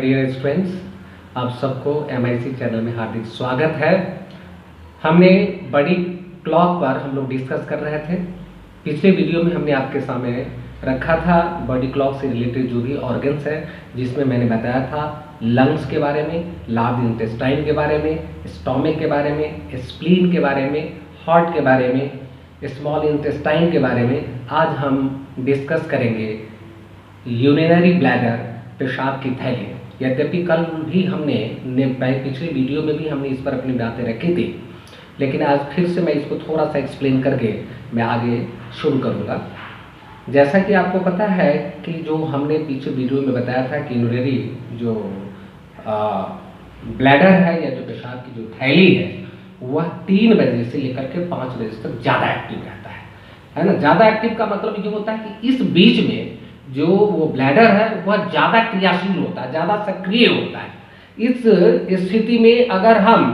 Dear students, आप सबको MIC channel में हार्दिक स्वागत है। हमने बॉडी क्लॉक पर हम लोग डिस्कस कर रहे थे। पिछले वीडियो में हमने आपके सामने रखा था बॉडी क्लॉक से रिलेटेड जो भी ऑर्गन्स है, जिसमें मैंने बताया था लंग्स के बारे में, लार्ज इंटेस्टाइन के बारे में, स्टोमक के बारे में, स्प्लीन के बारे में, हार्ट के बारे में, स्मॉल इंटेस्टाइन के बारे में। आज हम डिस्कस करेंगे यूरिनरी ब्लैडर, पेशाब की थैली। यद्यपि कल भी हमने पिछले वीडियो में भी हमने इस पर अपनी बातें रखी थी, लेकिन आज फिर से मैं इसको थोड़ा सा एक्सप्लेन करके मैं आगे शुरू करूँगा। जैसा कि आपको पता है कि जो हमने पीछे वीडियो में बताया था कि यूरिनरी जो ब्लैडर है या जो पेशाब की जो थैली है, वह 3 बजे से लेकर के 5 बजे तक ज़्यादा एक्टिव रहता है ना। ज़्यादा एक्टिव का मतलब ये होता है कि इस बीच में जो वो ब्लैडर है वह ज़्यादा क्रियाशील होता है, ज़्यादा सक्रिय होता है। इस स्थिति में अगर हम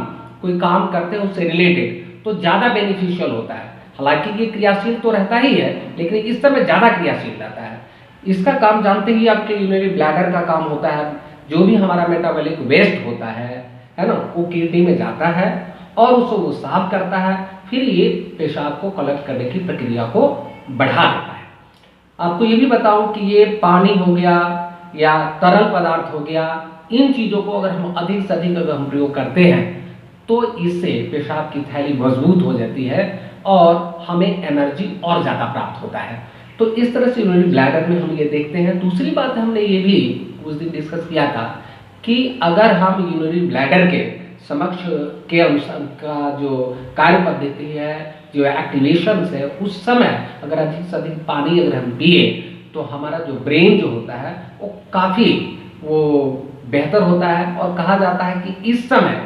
कोई काम करते हैं उससे रिलेटेड तो ज़्यादा बेनिफिशियल होता है। हालांकि ये क्रियाशील तो रहता ही है, लेकिन इस समय ज़्यादा क्रियाशील रहता है। इसका काम जानते ही आपके यूरिनरी ब्लैडर का काम होता है, जो भी हमारा मेटाबॉलिक वेस्ट होता है ना, वो किडनी में जाता है और उसको वो साफ करता है, फिर ये पेशाब को कलेक्ट करने की प्रक्रिया को बढ़ा देता है। आपको ये भी बताऊं कि ये पानी हो गया या तरल पदार्थ हो गया, इन चीज़ों को अगर हम अधिक से अधिक अगर हम प्रयोग करते हैं तो इससे पेशाब की थैली मजबूत हो जाती है और हमें एनर्जी और ज़्यादा प्राप्त होता है। तो इस तरह से यूरिनरी ब्लैडर में हम ये देखते हैं। दूसरी बात हमने ये भी उस दिन डिस्कस किया था कि अगर हम यूरिनरी ब्लैडर के समक्ष के अनुसार का जो कार्य पद्धति है, जो एक्टिवेशन है, उस समय अगर अधिक से अधिक पानी अगर हम पिए तो हमारा जो ब्रेन जो होता है वो काफ़ी वो बेहतर होता है। और कहा जाता है कि इस समय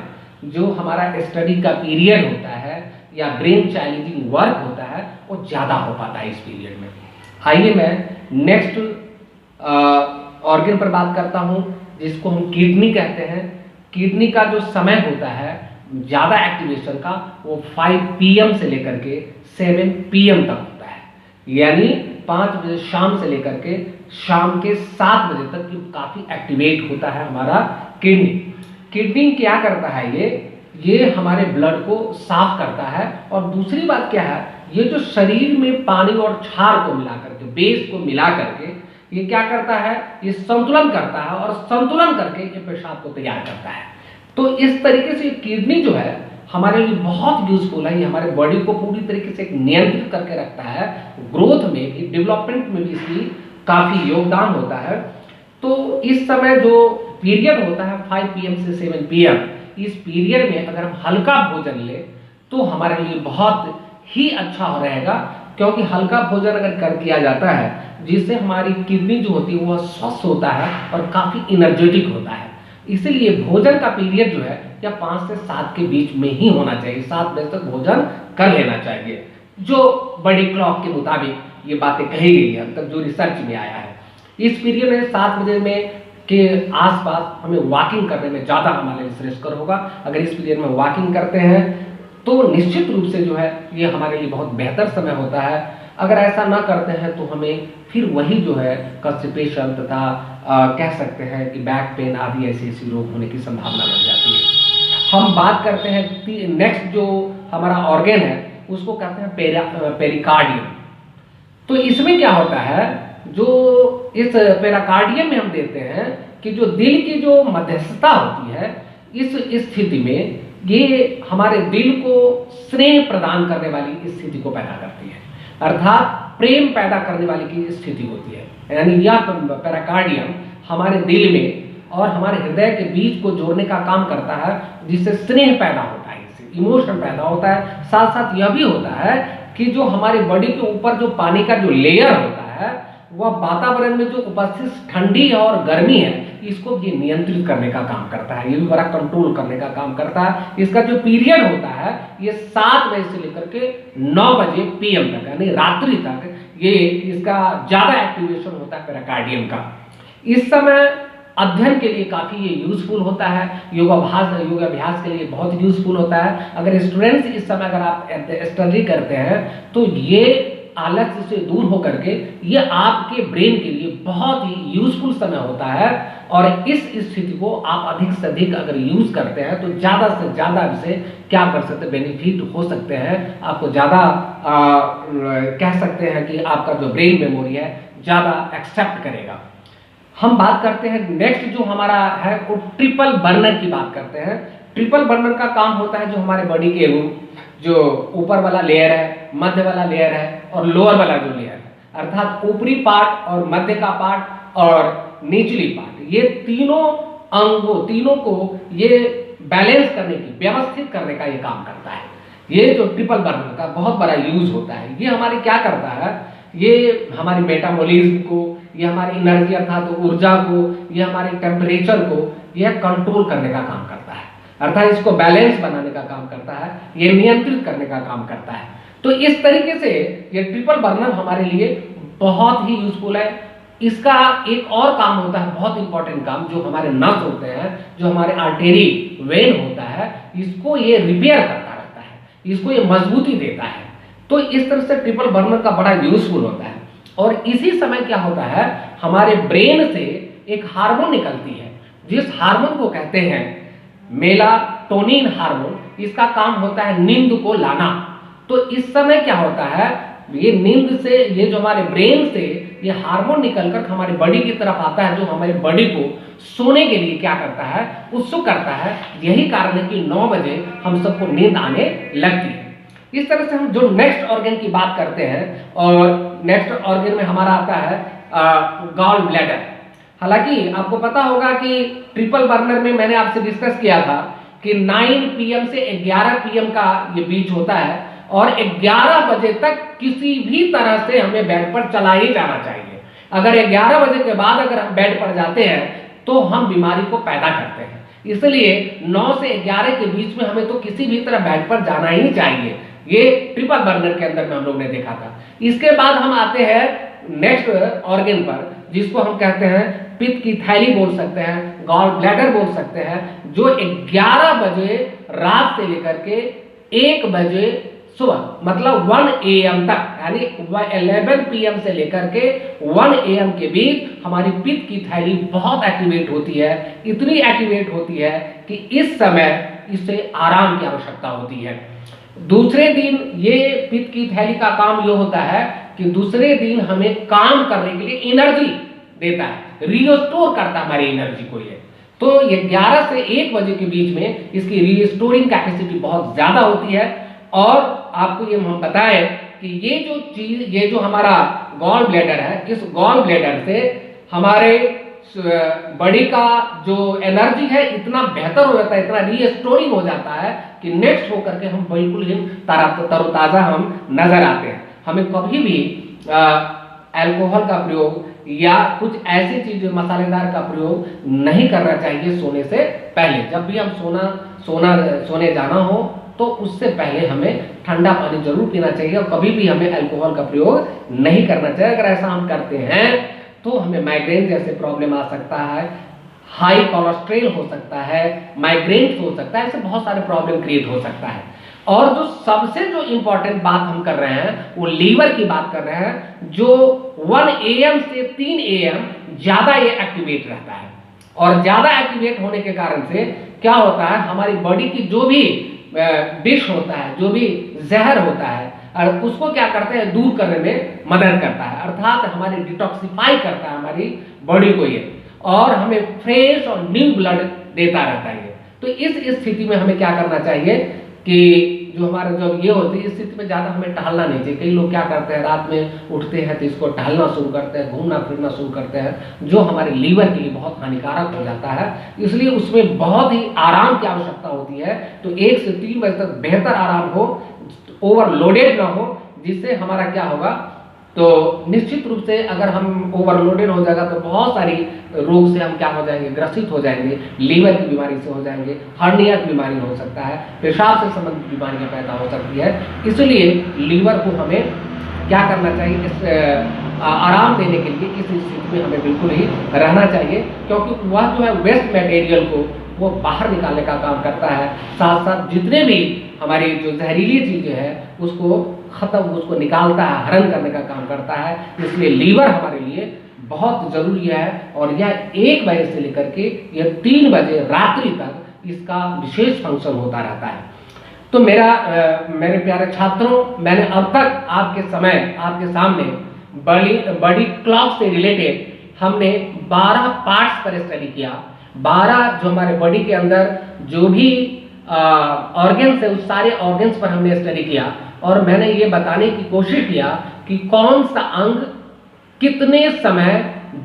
जो हमारा स्टडी का पीरियड होता है या ब्रेन चैलेंजिंग वर्क होता है वो ज़्यादा हो पाता है इस पीरियड में। आइए मैं नेक्स्ट ऑर्गन पर बात करता हूँ, जिसको हम किडनी कहते हैं। किडनी का जो समय होता है ज़्यादा एक्टिवेशन का, वो 5 PM से लेकर के 7 PM तक होता है। यानी 5 बजे शाम से लेकर के शाम के 7 बजे तक काफ़ी एक्टिवेट होता है हमारा किडनी। किडनी क्या करता है, ये हमारे ब्लड को साफ करता है। और दूसरी बात क्या है, ये जो शरीर में पानी और क्षार को मिला करके, बेस को मिला करके ये क्या करता है, ये संतुलन करता है और संतुलन करके ये पेशाब को तैयार करता है। तो इस तरीके से किडनी जो है हमारे लिए बहुत यूजफुल है। ये हमारे बॉडी को पूरी तरीके से नियंत्रित करके रखता है। ग्रोथ में भी, डेवलपमेंट में भी इसकी काफ़ी योगदान होता है। तो इस समय जो पीरियड होता है 5 PM से 7 PM, इस पीरियड में अगर हम हल्का भोजन लें तो हमारे लिए बहुत ही अच्छा रहेगा, क्योंकि हल्का भोजन अगर कर किया जाता है जिससे हमारी किडनी जो होती है वह स्वस्थ होता है और काफ़ी एनर्जेटिक होता है। इसीलिए भोजन का पीरियड जो है या 5 से 7 के बीच में ही होना चाहिए। 7 बजे तक भोजन कर लेना चाहिए, जो बॉडी क्लॉक के मुताबिक ये बातें कही गई है, तब जो रिसर्च में आया है। इस पीरियड में 7 बजे में के आसपास हमें वॉकिंग करने में ज़्यादा हमारे लिए श्रेयस्कर होगा। अगर इस पीरियड में वॉकिंग करते हैं तो निश्चित रूप से जो है ये हमारे लिए बहुत बेहतर समय होता है। अगर ऐसा ना करते हैं तो हमें फिर वही जो है कॉन्स्टिपेशन तथा कह सकते हैं कि बैक पेन आदि ऐसी रोग होने की संभावना बन जाती है। हम बात करते हैं नेक्स्ट जो हमारा ऑर्गन है उसको कहते हैं पेरिकार्डियम। तो इसमें क्या होता है, जो इस पेरिकार्डियम में हम देखते हैं कि जो दिल की जो मध्यस्थता होती है, इस स्थिति में ये हमारे दिल को स्नेह प्रदान करने वाली स्थिति को पैदा करती है, अर्थात प्रेम पैदा करने वाली की स्थिति होती है। यानी यह पेरिकार्डियम हमारे दिल में और हमारे हृदय के बीच को जोड़ने का काम करता है, जिससे स्नेह पैदा होता है, इससे इमोशन पैदा होता है। साथ साथ यह भी होता है कि जो हमारी बॉडी के ऊपर जो पानी का जो लेयर होता है, वह वातावरण में जो उपस्थित ठंडी और गर्मी है इसको भी नियंत्रित करने का काम करता है, ये भी बड़ा कंट्रोल करने का काम करता है। इसका जो पीरियड होता है ये 7 बजे से लेकर के 9 बजे PM तक, यानी रात्रि तक ये इसका ज़्यादा एक्टिवेशन होता है पेरिकार्डियम का। इस समय अध्ययन के लिए काफ़ी ये यूजफुल होता है, योगाभ्यास के लिए बहुत यूजफुल होता है। अगर स्टूडेंट्स इस समय अगर आप स्टडी करते हैं तो ये आलस्य से दूर होकर के ये आपके ब्रेन के लिए बहुत ही यूजफुल समय होता है। और इस स्थिति को आप अधिक से अधिक अगर यूज करते हैं तो ज़्यादा से ज़्यादा इससे क्या कर सकते हैं, बेनिफिट हो सकते हैं। आपको ज़्यादा कह सकते हैं कि आपका जो ब्रेन मेमोरी है ज़्यादा एक्सेप्ट करेगा। हम बात करते हैं नेक्स्ट जो हमारा है वो ट्रिपल बर्नर की बात करते हैं। ट्रिपल बर्नर का काम होता है जो हमारे बॉडी के जो ऊपर वाला लेयर है, मध्य वाला लेयर है और लोअर वाला जो लेयर है, अर्थात ऊपरी पार्ट और मध्य का पार्ट और निचली पार्ट, ये तीनों को ये बैलेंस करने की, व्यवस्थित करने का ये काम करता है। ये जो ट्रिपल बर्नर का बहुत बड़ा यूज होता है। ये हमारे क्या करता है, ये हमारी मेटाबॉलिज्म को, ये हमारी एनर्जी अर्थात ऊर्जा को, ये हमारे टेम्परेचर को यह कंट्रोल करने का काम करता है, अर्थात इसको बैलेंस बनाने का काम करता है, ये नियंत्रित करने का काम करता है। तो इस तरीके से ये ट्रिपल बर्नर हमारे लिए बहुत ही यूजफुल है। इसका एक और काम होता है, बहुत इंपॉर्टेंट काम, जो हमारे नस होते हैं, जो हमारे आर्टेरी वेन होता है, इसको ये रिपेयर करता रहता है, इसको ये मजबूती देता है। तो इस तरह से ट्रिपल बर्नर का बड़ा यूजफुल होता है। और इसी समय क्या होता है, हमारे ब्रेन से एक हार्मोन निकलती है, जिस हार्मोन को कहते हैं मेलाटोनिन हार्मोन। इसका काम होता है नींद को लाना। तो इस समय क्या होता है, ये नींद से, ये जो हमारे ब्रेन से ये हार्मोन निकलकर हमारी बॉडी की तरफ आता है, जो हमारी बॉडी को सोने के लिए क्या करता है, उत्सुक करता है। यही कारण है कि 9 बजे हम सबको नींद आने लगती है। इस तरह से हम जो नेक्स्ट ऑर्गन की बात करते हैं, और नेक्स्ट ऑर्गन में हमारा आता है गॉल ब्लैडर। हालांकि आपको पता होगा कि ट्रिपल बर्नर में मैंने आपसे डिस्कस किया था कि 9 PM से 11 PM का ये बीच होता है, और 11 बजे तक किसी भी तरह से हमें बेड पर चला ही जाना चाहिए। अगर 11 बजे के बाद अगर हम बेड पर जाते हैं तो हम बीमारी को पैदा करते हैं। इसलिए 9 से 11 के बीच में हमें तो किसी भी तरह बेड पर जाना ही चाहिए। ये ट्रिपल बर्नर के अंदर में हम लोग ने देखा था। इसके बाद हम आते हैं नेक्स्ट ऑर्गन पर, जिसको हम कहते हैं पित्त की थैली बोल सकते हैं, गॉल ब्लैडर बोल सकते हैं, जो 11 बजे रात से लेकर के 1 बजे सुबह, मतलब 1 AM तक, यानी 11 PM से लेकर के 1 AM के बीच हमारी पित्त की थैली बहुत एक्टिवेट होती है। इतनी एक्टिवेट होती है कि इस समय इसे आराम की आवश्यकता होती है। दूसरे दिन ये पित्त की थैली का काम ये होता है कि दूसरे दिन हमें काम करने के लिए एनर्जी देता है, रिस्टोर करता है हमारी एनर्जी को। ये तो ये 11 से 1 बजे के बीच में इसकी रिस्टोरिंग कैपेसिटी बहुत ज्यादा होती है। और आपको ये हम बताएं कि ये जो चीज, ये जो हमारा गॉल ब्लैडर है, इस गॉल ब्लैडर से हमारे बॉडी का जो एनर्जी है इतना बेहतर हो जाता है, इतना रीस्टोरिंग हो जाता है कि नेक्स्ट होकर के हम बिल्कुल ही तरोताजा हम नजर आते हैं। हमें कभी भी अल्कोहल का प्रयोग या कुछ ऐसी चीज मसालेदार का प्रयोग नहीं करना चाहिए सोने से पहले। जब भी हम सोने जाना हो तो उससे पहले हमें ठंडा पानी जरूर पीना चाहिए, और कभी भी हमें अल्कोहल का प्रयोग नहीं करना चाहिए। अगर ऐसा हम करते हैं तो हमें माइग्रेन जैसे प्रॉब्लम आ सकता है, हाई कोलेस्ट्रॉल हो सकता है, माइग्रेन हो सकता है, ऐसे बहुत सारे प्रॉब्लम क्रिएट हो सकता है। और जो सबसे जो इंपॉर्टेंट बात हम कर रहे हैं वो लीवर की बात कर रहे हैं, जो 1 AM से 3 AM ज्यादा ये एक्टिवेट रहता है। और ज्यादा एक्टिवेट होने के कारण से क्या होता है, हमारी बॉडी की जो भी डिश होता है, जो भी जहर होता है, और उसको क्या करते हैं, दूर करने में मदद करता है, अर्थात हमारी डिटॉक्सिफाई करता है हमारी बॉडी को ये, और हमें फ्रेश और न्यू ब्लड देता रहता है। तो इस स्थिति में हमें क्या करना चाहिए कि जो हमारा जब ये होती है इस स्थिति में ज़्यादा हमें टहलना नहीं चाहिए। कई लोग क्या करते हैं, रात में उठते हैं तो इसको टहलना शुरू करते हैं, घूमना फिरना शुरू करते हैं, जो हमारे लीवर के लिए बहुत हानिकारक हो जाता है। इसलिए उसमें बहुत ही आराम की आवश्यकता होती है। तो 1 से 3 बजे तक बेहतर आराम हो, ओवरलोडेड ना हो, जिससे हमारा क्या होगा, तो निश्चित रूप से अगर हम ओवरलोडेड हो जाएगा तो बहुत सारी रोग से हम क्या हो जाएंगे, ग्रसित हो जाएंगे। लीवर की बीमारी से हो जाएंगे, हर्निया की बीमारी हो सकता है, पेशाब से संबंधित बीमारियां पैदा हो सकती है। इसलिए लीवर को हमें क्या करना चाहिए, इस आराम देने के लिए इस स्थिति में हमें बिल्कुल ही रहना चाहिए, क्योंकि वह जो है वेस्ट मटेरियल को वो बाहर निकालने का काम करता है। साथ साथ जितने भी हमारी जो जहरीली चीजें हैं उसको निकालता है, हरण करने का काम करता है। इसलिए लीवर हमारे लिए बहुत ज़रूरी है और यह 1 बजे से लेकर के यह 3 बजे रात्रि तक इसका विशेष फंक्शन होता रहता है। तो मेरे प्यारे छात्रों, मैंने अब तक आपके सामने बड़ी क्लॉक से रिलेटेड हमने 12 पार्ट्स पर स्टडी किया। 12 जो हमारे बॉडी के अंदर जो भी ऑर्गन्स है उस सारे ऑर्गन्स पर हमने स्टडी किया और मैंने ये बताने की कोशिश किया कि कौन सा अंग कितने समय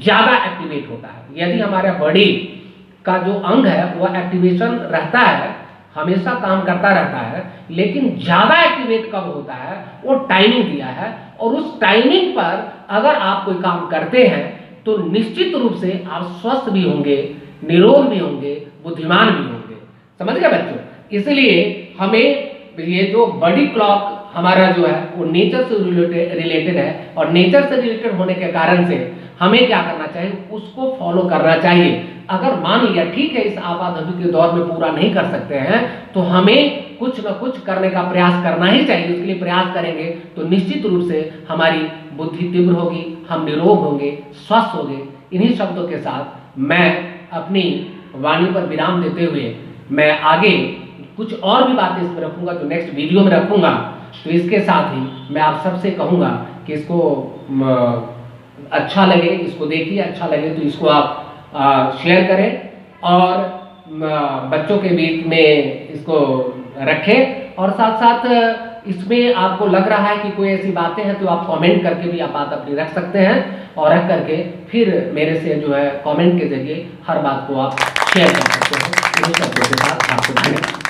ज़्यादा एक्टिवेट होता है। यदि हमारे बॉडी का जो अंग है वह एक्टिवेशन रहता है, हमेशा काम करता रहता है, लेकिन ज़्यादा एक्टिवेट कब होता है वो टाइमिंग दिया है और उस टाइमिंग पर अगर आप कोई काम करते हैं तो निश्चित रूप से आप स्वस्थ भी होंगे, निरोग भी होंगे, बुद्धिमान भी होंगे। समझ गए बच्चों? इसलिए हमें ये जो बॉडी क्लॉक हमारा जो है वो नेचर से रिलेटेड है और नेचर से रिलेटेड होने के कारण से हमें क्या करना चाहिए, उसको फॉलो करना चाहिए। अगर मान लिया ठीक है इस आपाधापी के दौर में पूरा नहीं कर सकते हैं तो हमें कुछ न कुछ करने का प्रयास करना ही चाहिए। उसके लिए प्रयास करेंगे तो निश्चित रूप से हमारी बुद्धि तीव्र होगी, हम निरोग होंगे, स्वस्थ होंगे। इन्हीं शब्दों के साथ मैं अपनी वाणी पर विराम देते हुए मैं आगे कुछ और भी बातें इसमें रखूंगा जो नेक्स्ट वीडियो में रखूंगा। तो इसके साथ ही मैं आप सबसे कहूंगा कि इसको अच्छा लगे, इसको देखिए, अच्छा लगे तो इसको आप शेयर करें और बच्चों के बीच में इसको रखें और साथ साथ इसमें आपको लग रहा है कि कोई ऐसी बातें हैं तो आप कमेंट करके भी आप बात अपनी रख सकते हैं और रख करके फिर मेरे से जो है कमेंट के जरिए हर बात को आप शेयर कर सकते हैं। इन्हीं शब्दों के साथ आपको धन्यवाद।